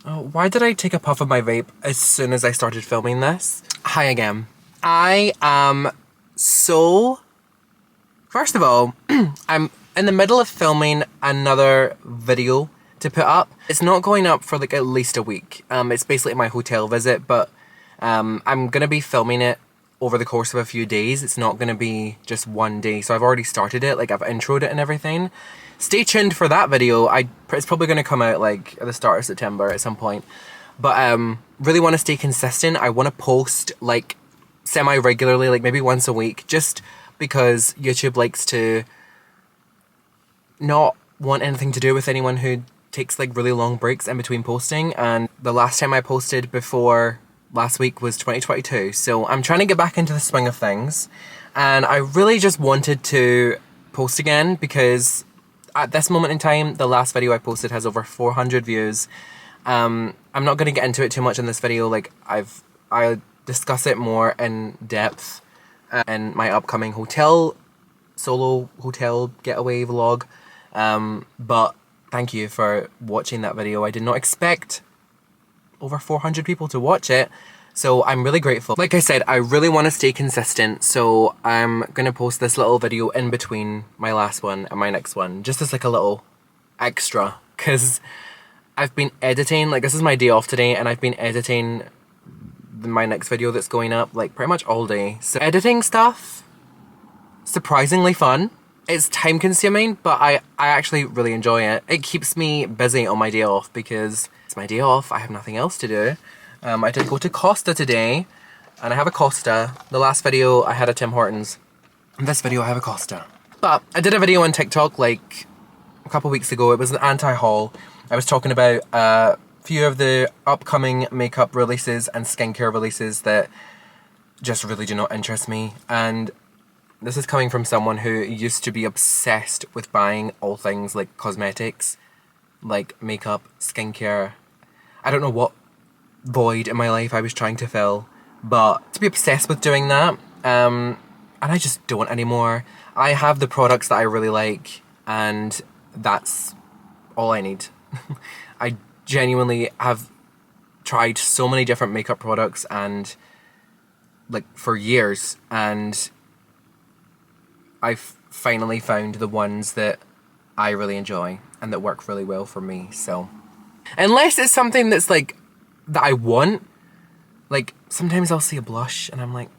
Oh, why did I take a puff of my vape as soon as I started filming this? Hi again. I am so... First of all, I'm in the middle of filming another video to put up. It's not going up for like at least a week. It's basically my hotel visit, but I'm gonna be filming it over the course of a few days. It's not gonna be just one day. So I've already started it, like I've introed it and everything. Stay tuned for that video. It's probably gonna come out like at the start of September at some point. But really want to stay consistent. I want to post like semi-regularly, like maybe once a week, just because YouTube likes to not want anything to do with anyone who takes like really long breaks in between posting. And the last time I posted before last week was 2022. So I'm trying to get back into the swing of things. And I really just wanted to post again because at this moment in time, the last video I posted has over 400 views. I'm not going to get into it too much in this video. Like I'll discuss it more in depth in my upcoming solo hotel getaway vlog. But thank you for watching that video. I did not expect over 400 people to watch it. So I'm really grateful. Like I said, I really want to stay consistent. So I'm going to post this little video in between my last one and my next one. Just as like a little extra. Because I've been editing, like this is my day off today, and I've been editing my next video that's going up like pretty much all day. So editing stuff, surprisingly fun. It's time consuming, but I actually really enjoy it. It keeps me busy on my day off because it's my day off. I have nothing else to do. I did go to Costa today, and I have a Costa. The last video I had a Tim Hortons. In this video I have a Costa. But I did a video on TikTok like a couple weeks ago. It was an anti-haul. I was talking about a few of the upcoming makeup releases and skincare releases that just really do not interest me. And this is coming from someone who used to be obsessed with buying all things like cosmetics, like makeup, skincare. I don't know what void in my life I was trying to fill, but to be obsessed with doing that, and I just don't anymore. I have the products that I really like, and that's all I need. I genuinely have tried so many different makeup products and like for years, and I've finally found the ones that I really enjoy and that work really well for me. So unless it's something that's like that I want, like sometimes I'll see a blush and I'm like,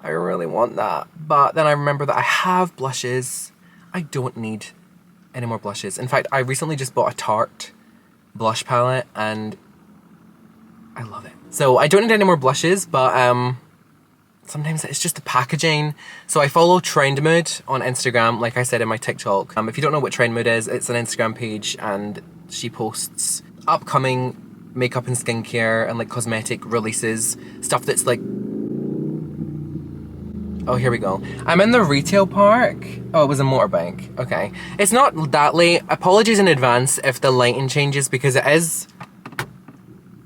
I really want that, but then I remember that I have blushes. I don't need any more blushes. In fact, I recently just bought a Tarte blush palette and I love it. So I don't need any more blushes, but sometimes it's just the packaging. So I follow Trendmood on Instagram, like I said in my TikTok. If you don't know what Trendmood is, it's an Instagram page and she posts upcoming makeup and skincare and like cosmetic releases, stuff that's like... Oh, here we go. I'm in the retail park. Oh, it was a motorbike. Okay. It's not that late. Apologies in advance if the lighting changes because it is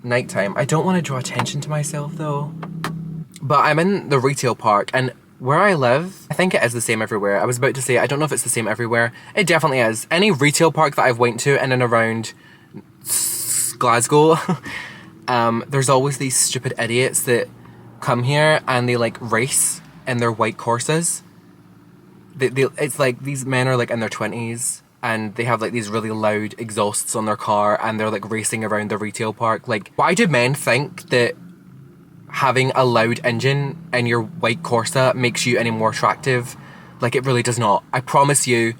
nighttime. I don't want to draw attention to myself though. But I'm in the retail park, and where I live, I think it is the same everywhere. I was about to say, I don't know if it's the same everywhere. It definitely is. Any retail park that I've went to in and around Glasgow, there's always these stupid idiots that come here and they like race in their white Corsas. It's like these men are like in their 20s and they have like these really loud exhausts on their car and they're like racing around the retail park. Like, why do men think that having a loud engine in your white Corsa makes you any more attractive? Like, it really does not. I promise you,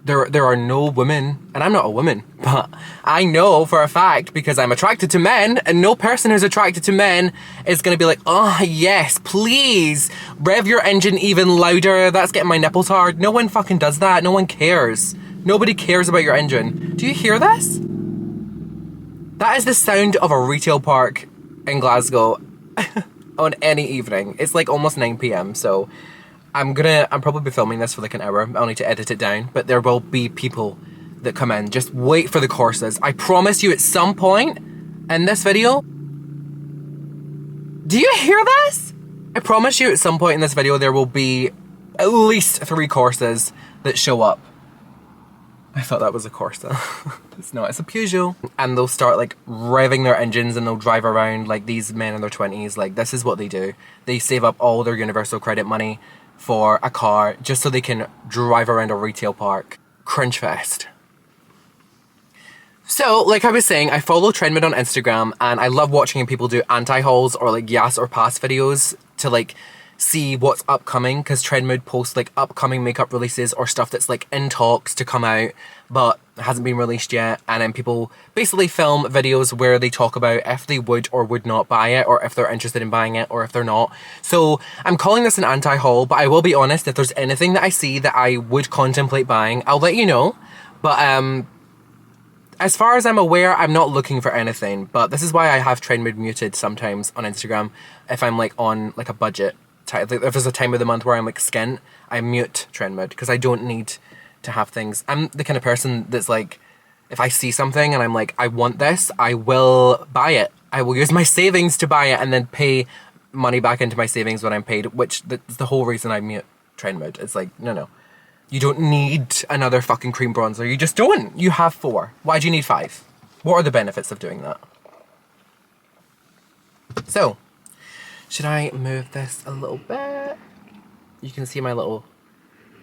there are no women, and I'm not a woman, but I know for a fact because I'm attracted to men, and no person who's attracted to men is gonna be like, oh yes, please rev your engine even louder, that's getting my nipples hard. No one fucking does that. No one cares. Nobody cares about your engine. Do you hear this? That is the sound of a retail park in Glasgow on any evening. It's like almost 9 PM, so I'm probably filming this for like an hour. I'll need to edit it down, but there will be people that come in. Just wait for the Corsas. I promise you at some point in this video... Do you hear this? I promise you at some point in this video there will be at least 3 Corsas that show up. I thought that was a Corsa. It's not, it's a Peugeot. And they'll start like revving their engines and they'll drive around like these men in their 20s. Like, this is what they do. They save up all their Universal Credit money for a car just so they can drive around a retail park. Cringe fest. So, like I was saying, I follow Trendmood on Instagram and I love watching people do anti-hauls or like yes or pass videos to like see what's upcoming, because Trendmood posts like upcoming makeup releases or stuff that's like in talks to come out but hasn't been released yet, and then people basically film videos where they talk about if they would or would not buy it, or if they're interested in buying it or if they're not. So I'm calling this an anti-haul, but I will be honest, if there's anything that I see that I would contemplate buying, I'll let you know. But as far as I'm aware, I'm not looking for anything, but this is why I have Trendmood muted sometimes on Instagram if I'm like on like a budget. If there's a time of the month where I'm like skint, I mute Trendmood because I don't need to have things. I'm the kind of person that's like, if I see something and I'm like, I want this, I will buy it. I will use my savings to buy it and then pay money back into my savings when I'm paid, which that's the whole reason I mute Trendmood. It's like, no. You don't need another fucking cream bronzer. You just don't. You have 4. Why do you need 5? What are the benefits of doing that? So, should I move this a little bit? You can see my little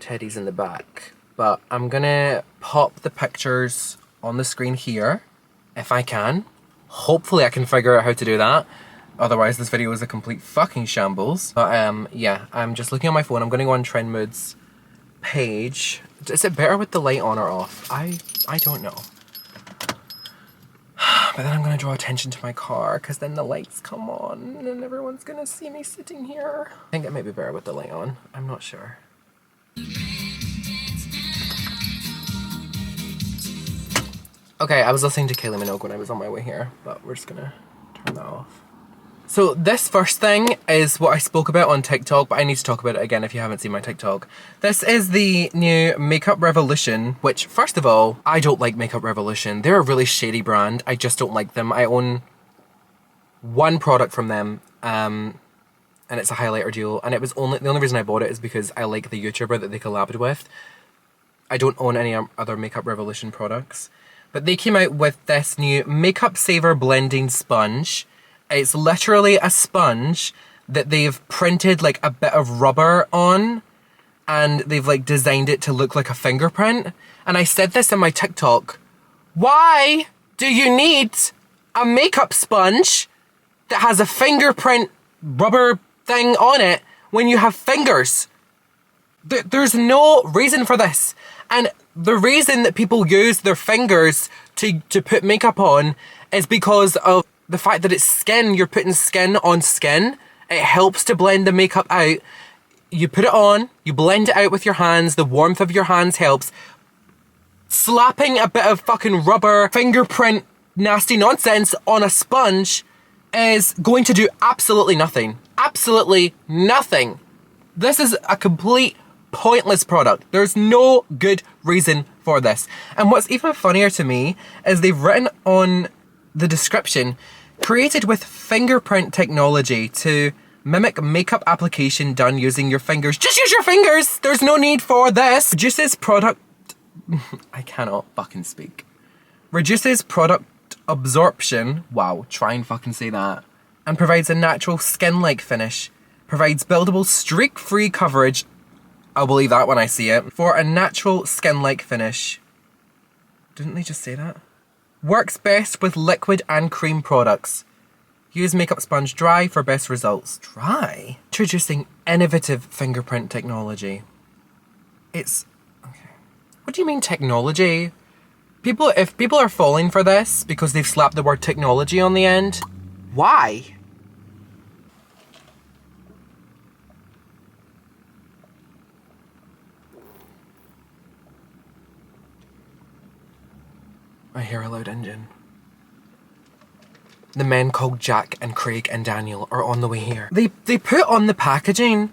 teddies in the back. But I'm gonna pop the pictures on the screen here, if I can. Hopefully I can figure out how to do that. Otherwise this video is a complete fucking shambles. But yeah, I'm just looking on my phone. I'm gonna go on Trendmood's page. Is it better with the light on or off? I don't know. But then I'm gonna draw attention to my car because then the lights come on and everyone's gonna see me sitting here. I think it might be better with the light on. I'm not sure. Okay, I was listening to Kylie Minogue when I was on my way here, but we're just gonna turn that off. So this first thing is what I spoke about on TikTok, but I need to talk about it again if you haven't seen my TikTok. This is the new Makeup Revolution, which, first of all, I don't like Makeup Revolution. They're a really shady brand. I just don't like them. I own one product from them, and it's a highlighter duo, and it was the only reason I bought it is because I like the YouTuber that they collabed with. I don't own any other Makeup Revolution products. But they came out with this new Makeup Saver Blending Sponge. It's literally a sponge that they've printed like a bit of rubber on, and they've like designed it to look like a fingerprint. And I said this in my TikTok. Why do you need a makeup sponge that has a fingerprint rubber thing on it when you have fingers? There's no reason for this. And the reason that people use their fingers to put makeup on is because of the fact that it's skin. You're putting skin on skin. It helps to blend the makeup out. You put it on, you blend it out with your hands, the warmth of your hands helps. Slapping a bit of fucking rubber fingerprint nasty nonsense on a sponge is going to do absolutely nothing. Absolutely nothing. This is a complete pointless product. There's no good reason for this. And what's even funnier to me is they've written on the description, created with fingerprint technology to mimic makeup application done using your fingers. Just use your fingers! There's no need for this! Reduces product... I cannot fucking speak. Reduces product absorption. Wow, try and fucking say that. And provides a natural skin-like finish. Provides buildable streak-free coverage. I'll believe that when I see it. For a natural skin-like finish. Didn't they just say that? Works best with liquid and cream products. Use makeup sponge dry for best results. Dry? Introducing innovative fingerprint technology. It's... okay. What do you mean technology? If people are falling for this because they've slapped the word technology on the end, why? I hear a loud engine. The men called Jack and Craig and Daniel are on the way here. They put on the packaging,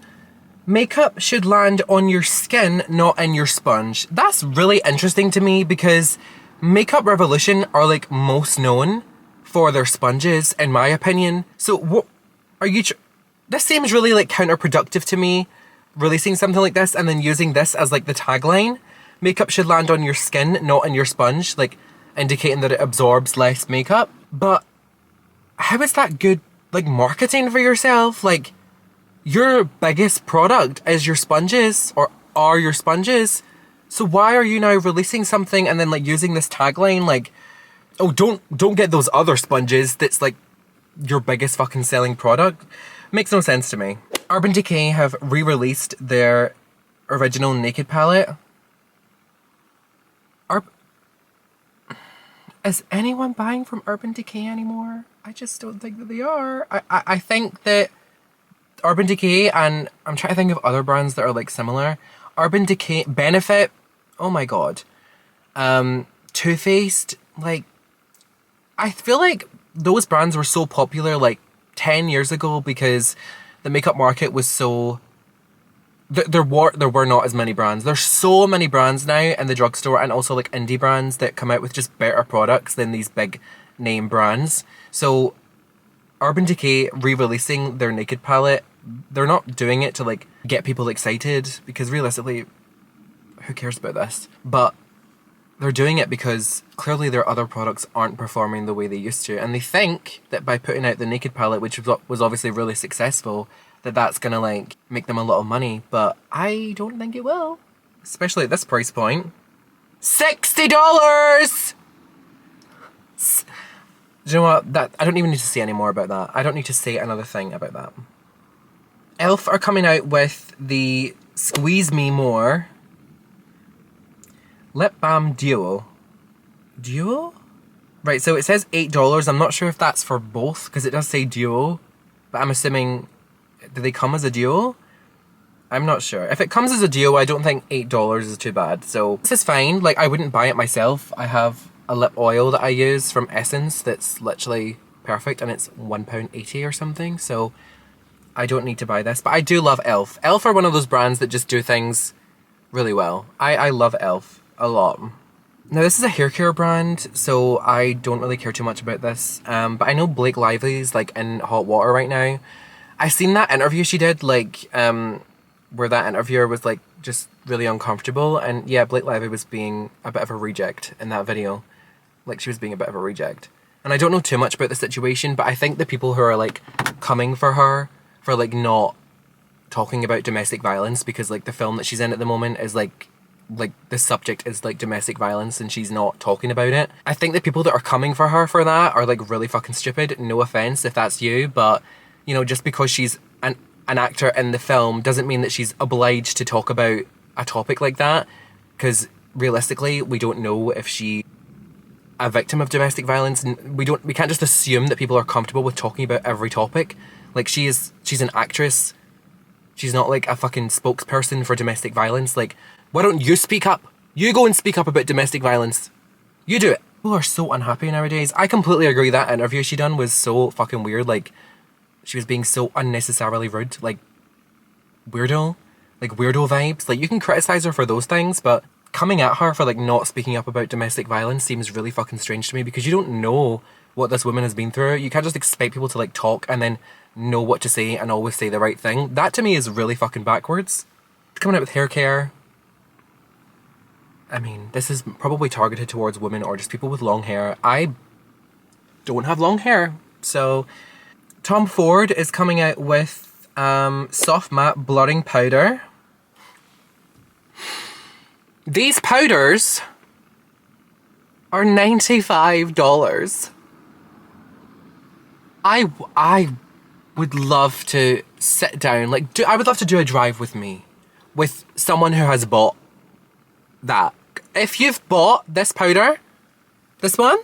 makeup should land on your skin, not in your sponge. That's really interesting to me because Makeup Revolution are like most known for their sponges, in my opinion. So what are you... this seems really like counterproductive to me, releasing something like this and then using this as like the tagline. makeup should land on your skin, not on your sponge, like indicating that it absorbs less makeup. But how is that good, like, marketing for yourself? Like, your biggest product is your sponges, or are your sponges. So why are you now releasing something and then like using this tagline like, oh, don't get those other sponges that's like your biggest fucking selling product? Makes no sense to me. Urban Decay have re-released their original Naked palette. Is anyone buying from Urban Decay anymore? I just don't think that they are. I think that Urban Decay, and I'm trying to think of other brands that are like similar. Urban Decay, Benefit, oh my god. Too Faced, like, I feel like those brands were so popular like 10 years ago because the makeup market was so... There were not as many brands. There's so many brands now in the drugstore, and also like indie brands that come out with just better products than these big name brands. So Urban Decay re-releasing their Naked palette, they're not doing it to like get people excited, because realistically, who cares about this? But they're doing it because clearly their other products aren't performing the way they used to, and they think that by putting out the Naked palette, which was obviously really successful, that's gonna like make them a lot of money. But I don't think it will, especially at this price point. $60. Do you know what? That I don't even need to say any more about that. I don't need to say another thing about that. Elf are coming out with the Squeeze Me More Lip Balm Duo. Duo? Right, so it says $8. I'm not sure if that's for both, because it does say duo, but I'm assuming, do they come as a duo? I'm not sure. If it comes as a duo, I don't think $8 is too bad. So this is fine. Like, I wouldn't buy it myself. I have a lip oil that I use from Essence that's literally perfect, and it's £1.80 or something. So I don't need to buy this, but I do love Elf. Elf are one of those brands that just do things really well. I love Elf a lot. Now this is a hair care brand, so I don't really care too much about this. But I know Blake Lively's like in hot water right now. I seen that interview she did, like, where that interviewer was like just really uncomfortable, and yeah, Blake Lively was being a bit of a reject in that video. Like, she was being a bit of a reject. And I don't know too much about the situation, but I think the people who are like coming for her for like not talking about domestic violence, because like the film that she's in at the moment is like the subject is like domestic violence and she's not talking about it. I think the people that are coming for her for that are like really fucking stupid. No offense if that's you, but you know, just because she's an actor in the film doesn't mean that she's obliged to talk about a topic like that, because realistically we don't know if she a victim of domestic violence, and we can't just assume that people are comfortable with talking about every topic. Like, she's an actress. She's not like a fucking spokesperson for domestic violence. Like, why don't you speak up? You go and speak up about domestic violence. You do it. People are so unhappy nowadays. I completely agree, that interview she done was so fucking weird. Like, she was being so unnecessarily rude. Like, weirdo. Like, weirdo vibes. Like, you can criticize her for those things, but coming at her for like not speaking up about domestic violence seems really fucking strange to me, because you don't know what this woman has been through. You can't just expect people to like talk and then know what to say and always say the right thing. That to me is really fucking backwards. Coming out with hair care. I mean, this is probably targeted towards women or just people with long hair. I don't have long hair. So Tom Ford is coming out with soft matte blurring powder. These powders are $95. I would love to sit down, like, I would love to do a drive with me, with someone who has bought that. If you've bought this powder, this one,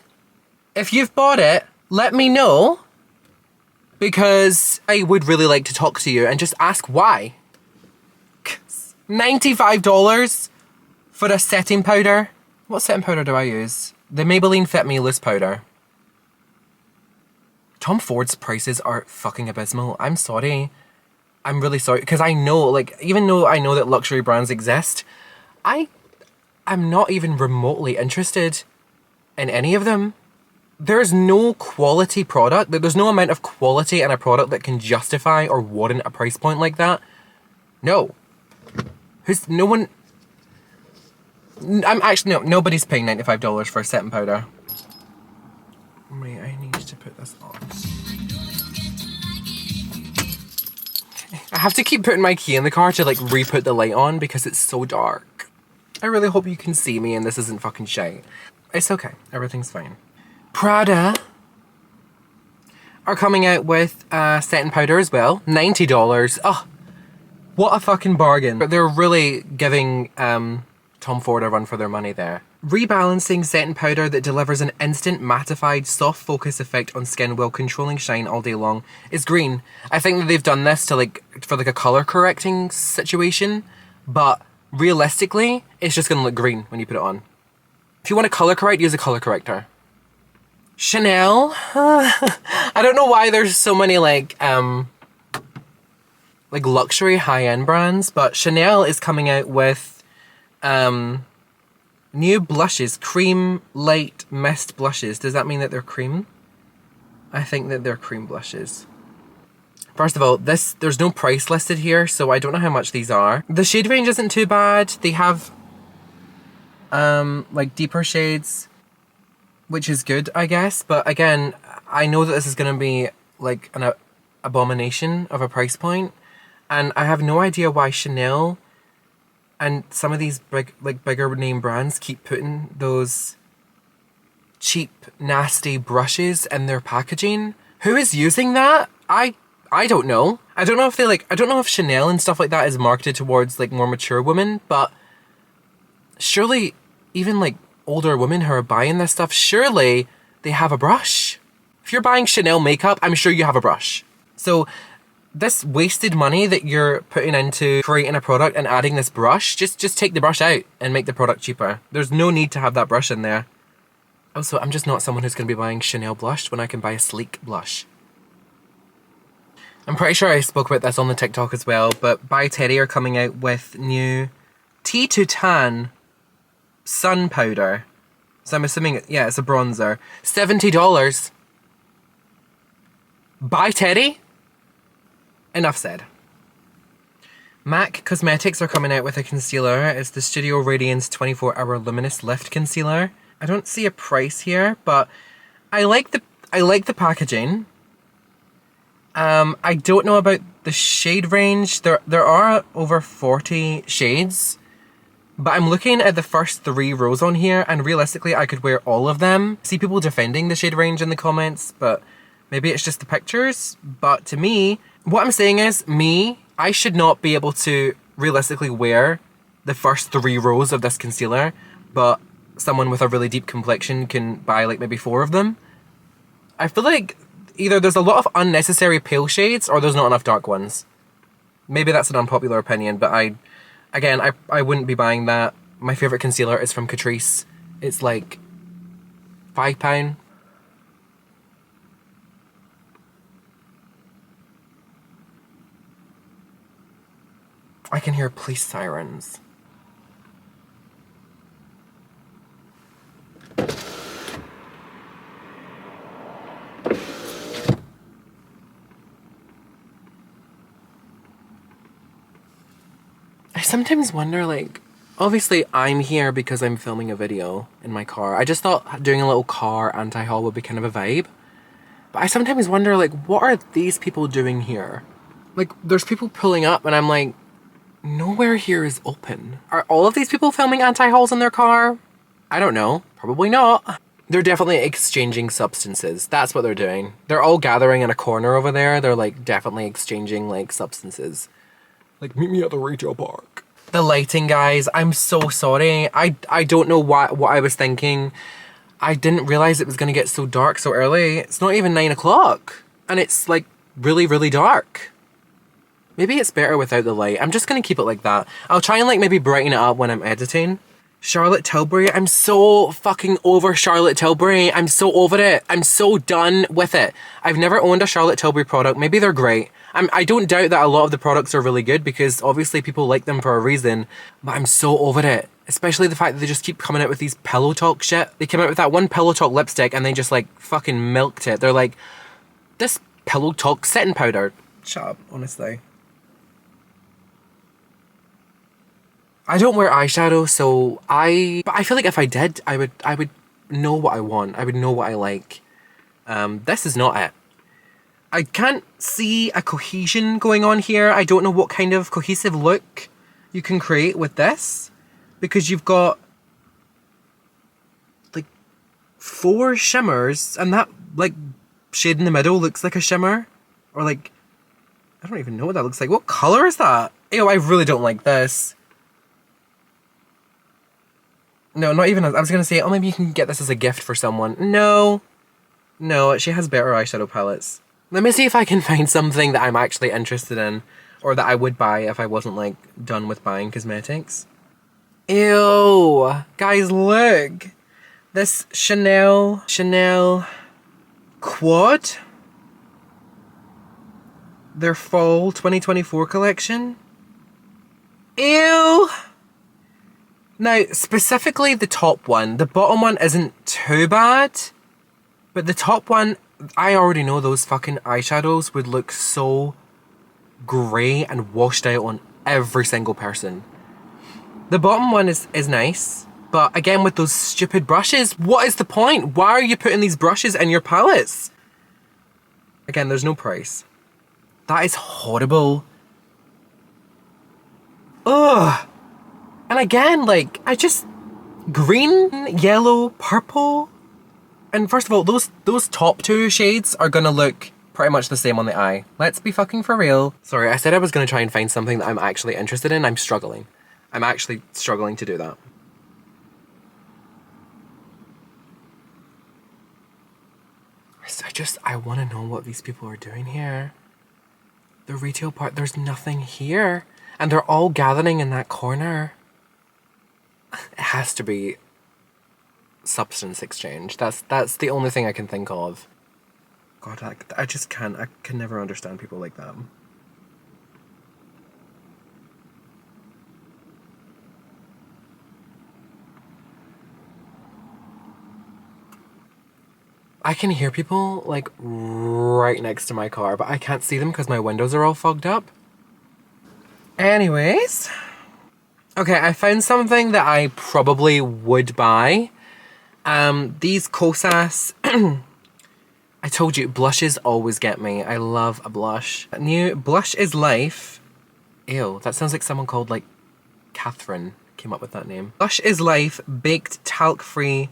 if you've bought it, let me know, because I would really like to talk to you and just ask why. $95 for a setting powder. What setting powder do I use? The Maybelline Fit Me Loose Powder. Tom Ford's prices are fucking abysmal. I'm sorry. I'm really sorry, because I know, like, even though I know that luxury brands exist, I'm not even remotely interested in any of them. There's no quality product. There's no amount of quality in a product that can justify or warrant a price point like that. No. No one... I'm actually, no, nobody's paying $95 for a setting powder. Wait, I need to put this on. I have to keep putting my key in the car to like re-put the light on because it's so dark. I really hope you can see me and this isn't fucking shite. It's okay, everything's fine. Prada are coming out with setting powder as well, $90. Oh, what a fucking bargain. But they're really giving Tom Ford a run for their money there. Rebalancing setting powder that delivers an instant mattified soft focus effect on skin while controlling shine all day long is green. I think that they've done this to like for like a color correcting situation, but realistically, it's just gonna look green when you put it on. If you want to color correct, use a color corrector. Chanel. I don't know why there's so many like luxury high-end brands, but Chanel is coming out with new blushes, cream light mist blushes. Does that mean that they're cream? I think that they're cream blushes. First of all, there's no price listed here, so I don't know how much these are. The shade range isn't too bad. They have like deeper shades, which is good, I guess. But again, I know that this is going to be like an abomination of a price point, and I have no idea why Chanel and some of these bigger name brands keep putting those cheap, nasty brushes in their packaging. Who is using that? I don't know. I don't know if I don't know if Chanel and stuff like that is marketed towards like more mature women, but surely even like older women who are buying this stuff, surely they have a brush. If you're buying Chanel makeup, I'm sure you have a brush. So this wasted money that you're putting into creating a product and adding this brush, just take the brush out and make the product cheaper. There's no need to have that brush in there. Also, I'm just not someone who's going to be buying Chanel blush when I can buy a sleek blush. I'm pretty sure I spoke about this on the TikTok as well, but By Terry are coming out with new T2 sun powder. So I'm assuming, yeah, it's a bronzer. $70. By Terry? Enough said. MAC Cosmetics are coming out with a concealer. It's the Studio Radiance 24-Hour Luminous Lift Concealer. I don't see a price here, but I like the packaging. I don't know about the shade range. There are over 40 shades, but I'm looking at the first 3 rows on here, and realistically I could wear all of them. See people defending the shade range in the comments, but maybe it's just the pictures. But to me, what I'm saying is, I should not be able to realistically wear the first 3 rows of this concealer, but someone with a really deep complexion can buy like maybe 4 of them. I feel like either there's a lot of unnecessary pale shades or there's not enough dark ones. Maybe that's an unpopular opinion, but I wouldn't be buying that. My favourite concealer is from Catrice. It's like £5. I can hear police sirens. I sometimes wonder, like, obviously I'm here because I'm filming a video in my car. I just thought doing a little car anti-haul would be kind of a vibe. But I sometimes wonder, like, what are these people doing here? Like, there's people pulling up and I'm like, nowhere here is open. Are all of these people filming anti-hauls in their car? I don't know. Probably not. They're definitely exchanging substances. That's what they're doing. They're all gathering in a corner over there. They're like definitely exchanging like substances. Like, meet me at the retail park. The lighting, guys, I'm so sorry. I don't know what I was thinking. I didn't realize it was going to get so dark so early. It's not even 9 o'clock. And it's like really, really dark. Maybe it's better without the light. I'm just going to keep it like that. I'll try and like maybe brighten it up when I'm editing. Charlotte Tilbury. I'm so fucking over Charlotte Tilbury. I'm so over it. I'm so done with it. I've never owned a Charlotte Tilbury product. Maybe they're great. I don't doubt that a lot of the products are really good because obviously people like them for a reason, but I'm so over it. Especially the fact that they just keep coming out with these Pillow Talk shit. They came out with that one Pillow Talk lipstick and they just like fucking milked it. They're like, this Pillow Talk setting powder. Shut up, honestly. I don't wear eyeshadow, so but I feel like if I did, I would know what I want. I would know what I like. This is not it. I can't see a cohesion going on here. I don't know what kind of cohesive look you can create with this, because you've got like 4 shimmers, and that like shade in the middle looks like a shimmer, or like, I don't even know what that looks like. What color is that? Ew, I really don't like this. No, not even, I was gonna say, oh, maybe you can get this as a gift for someone. No, she has better eyeshadow palettes. Let me see if I can find something that I'm actually interested in, or that I would buy if I wasn't like done with buying cosmetics. Ew, guys, look. This Chanel Quad. Their fall 2024 collection. Ew. Now, specifically the top one. The bottom one isn't too bad, but the top one, I already know those fucking eyeshadows would look so grey and washed out on every single person. The bottom one is nice, but again with those stupid brushes, what is the point? Why are you putting these brushes in your palettes? Again, there's no price. That is horrible. Ugh. And again, like, green, yellow, purple. And first of all, those top 2 shades are gonna look pretty much the same on the eye. Let's be fucking for real. Sorry, I said I was gonna try and find something that I'm actually interested in. I'm struggling. I'm actually struggling to do that. I wanna know what these people are doing here. The retail part, there's nothing here. And they're all gathering in that corner. It has to be substance exchange. That's the only thing I can think of. God, I just can't. I can never understand people like that. I can hear people like right next to my car, but I can't see them because my windows are all fogged up. Anyways. Okay, I found something that I probably would buy. These Kosas, I told you, blushes always get me. I love a blush. New Blush is Life. Ew, that sounds like someone called like Catherine came up with that name. Blush is Life Baked Talc-Free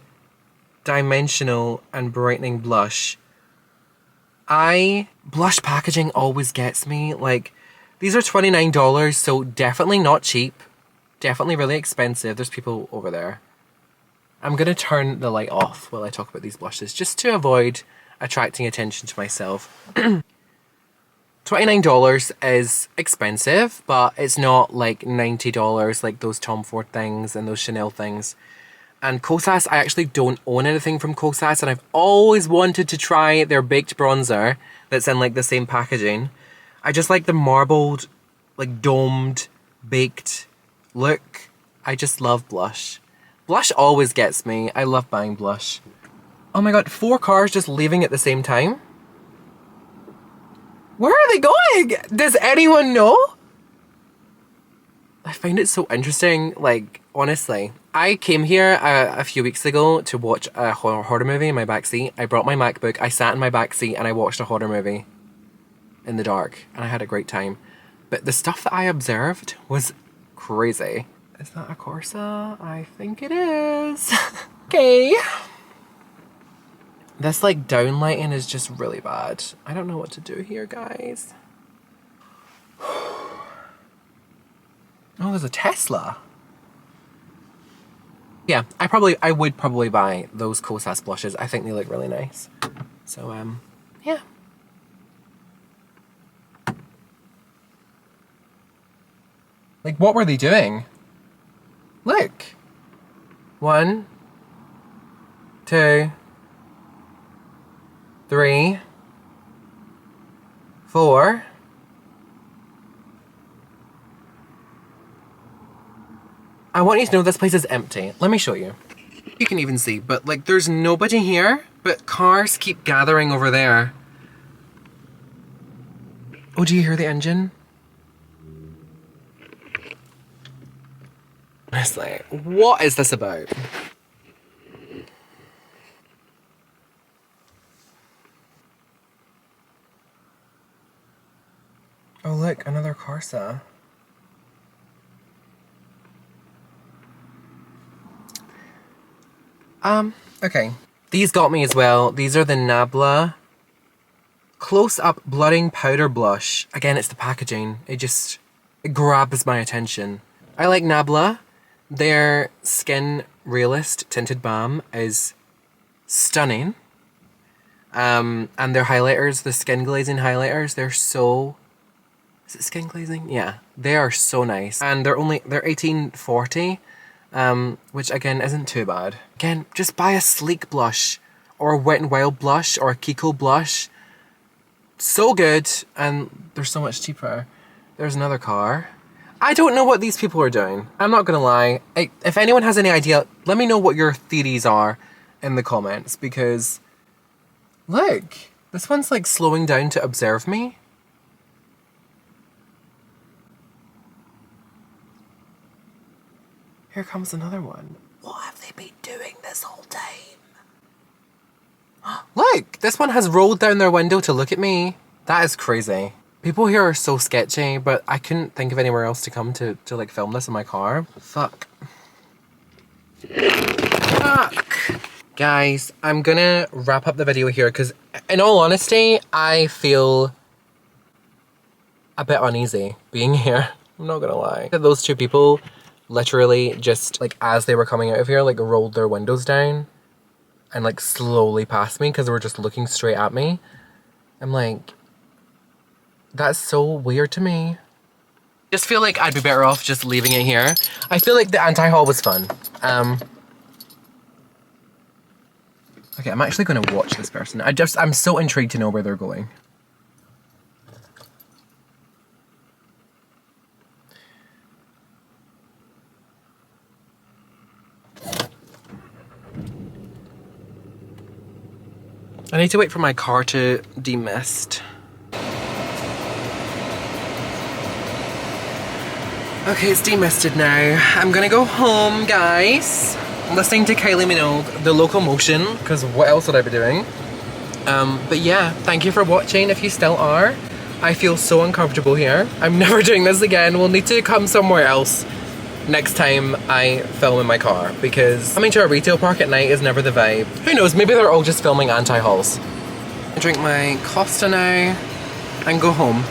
Dimensional and Brightening Blush. Blush packaging always gets me. Like, these are $29, so definitely not cheap. Definitely really expensive. There's people over there. I'm gonna turn the light off while I talk about these blushes, just to avoid attracting attention to myself. $29 is expensive, but it's not like $90 like those Tom Ford things and those Chanel things. And Kosas, I actually don't own anything from Kosas, and I've always wanted to try their baked bronzer that's in like the same packaging. I just like the marbled, like domed, baked look. I just love blush. Blush always gets me. I love buying blush. Oh my god, 4 cars just leaving at the same time? Where are they going? Does anyone know? I find it so interesting, like, honestly. I came here a few weeks ago to watch a horror movie in my backseat. I brought my MacBook, I sat in my backseat and I watched a horror movie in the dark, and I had a great time. But the stuff that I observed was crazy. Is that a Corsa? I think it is. Okay. This like downlighting is just really bad. I don't know what to do here, guys. Oh, there's a Tesla. Yeah, I would probably buy those Kosas blushes. I think they look really nice. So, yeah. Like, what were they doing? Look. 1, 2, 3, 4. I want you to know this place is empty. Let me show you. You can even see, but like there's nobody here, but cars keep gathering over there. Oh, do you hear the engine? Honestly, what is this about? Oh look, another Corsa. Okay. These got me as well. These are the Nabla Close Up Blurring Powder Blush. Again, it's the packaging. It grabs my attention. I like Nabla. Their Skin Realist Tinted Balm is stunning. And their highlighters, the skin glazing highlighters, they're so... Is it skin glazing? Yeah. They are so nice. And they're $18.40, which again isn't too bad. Again, just buy a Sleek blush or a Wet n Wild blush or a Kiko blush. So good, and they're so much cheaper. There's another car. I don't know what these people are doing. I'm not gonna lie. If anyone has any idea, let me know what your theories are in the comments, because look, this one's like slowing down to observe me. Here comes another one. What have they been doing this whole time? Look, this one has rolled down their window to look at me. That is crazy. People here are so sketchy, but I couldn't think of anywhere else to come to like film this in my car. Fuck. Guys, I'm gonna wrap up the video here because in all honesty, I feel a bit uneasy being here. I'm not gonna lie. Those two people literally just like as they were coming out of here, like rolled their windows down and like slowly passed me because they were just looking straight at me. I'm like, that's so weird to me. Just feel like I'd be better off just leaving it here. I feel like the anti-haul was fun. Okay, I'm actually gonna watch this person. I'm so intrigued to know where they're going. I need to wait for my car to demist. Okay, it's demisted now. I'm gonna go home, guys. I'm listening to Kylie Minogue, The Locomotion, because what else would I be doing? But yeah, thank you for watching if you still are. I feel so uncomfortable here. I'm never doing this again. We'll need to come somewhere else next time I film in my car, because coming to a retail park at night is never the vibe. Who knows, maybe they're all just filming anti-hauls. I drink my Costa now and go home.